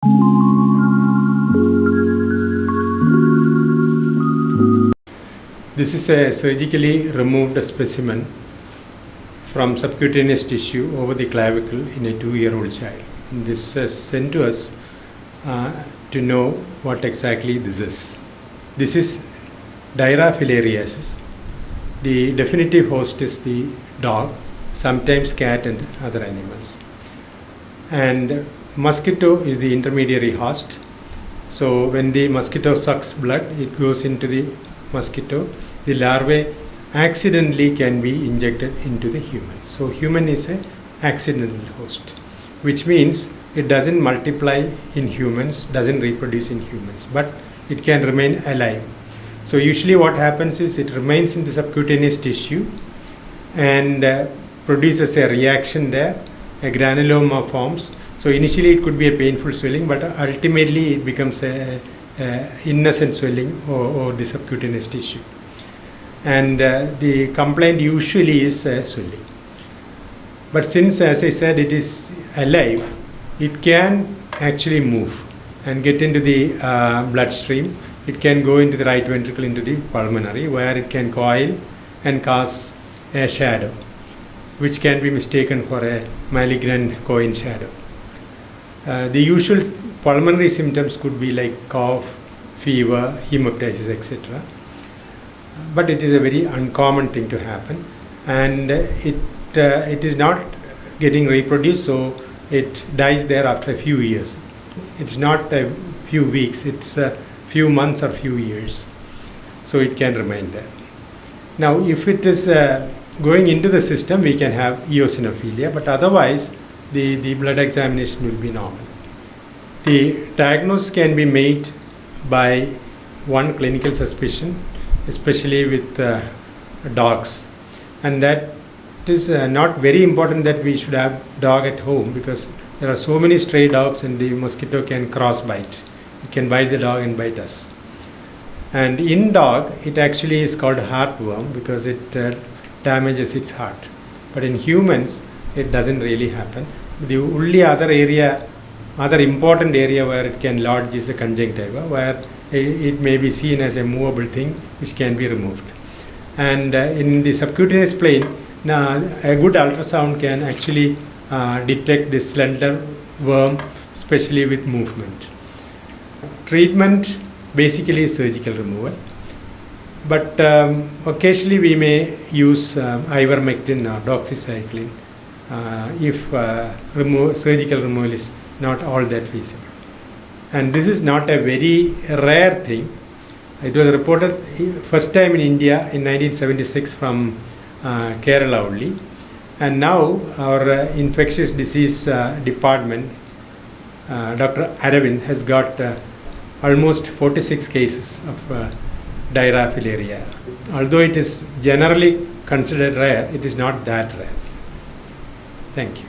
This is a surgically removed specimen from subcutaneous tissue over the clavicle in a 2-year-old child. This is sent to us to know what exactly this is. This is Dirofilaria. The definitive host is the dog, sometimes cat and other animals. And mosquito is the intermediary host. So when the mosquito sucks blood, it goes into the mosquito. The larvae accidentally can be injected into the human. So human is an accidental host, which means it doesn't multiply in humans, doesn't reproduce in humans, but it can remain alive. So usually what happens is it remains in the subcutaneous tissue and produces a reaction there, a granuloma forms. So initially it could be a painful swelling, but ultimately it becomes a innocent swelling or the subcutaneous tissue. And the complaint usually is swelling. But since, as I said, it is alive, it can actually move and get into the bloodstream. It can go into the right ventricle, into the pulmonary, where it can coil and cause a shadow, which can be mistaken for a malignant coin shadow. The usual pulmonary symptoms could be like cough, fever, hemoptysis, etc. But it is a very uncommon thing to happen, and it is not getting reproduced, so it dies there after a few years. It's not a few weeks, it's a few months or few years, so it can remain there. Now if it is going into the system, we can have eosinophilia, but otherwise the blood examination will be normal. The diagnosis can be made by one clinical suspicion, especially with dogs, and that is not very important that we should have dog at home, because there are so many stray dogs and the mosquito can cross bite. It can bite the dog and bite us. And in dog it actually is called heartworm because it damages its heart. But in humans it doesn't really happen. The only other important area where it can lodge is a conjunctiva, where it may be seen as a movable thing which can be removed. And in the subcutaneous plane, a good ultrasound can actually detect this slender worm, especially with movement. Treatment basically is surgical removal, but occasionally we may use ivermectin or doxycycline if surgical removal is not all that feasible. And this is not a very rare thing. It was reported first time in India in 1976 from Kerala only. And now our infectious disease department, Dr. Aravind, has got almost 46 cases of Dirofilaria. Although it is generally considered rare, it is not that rare. Thank you.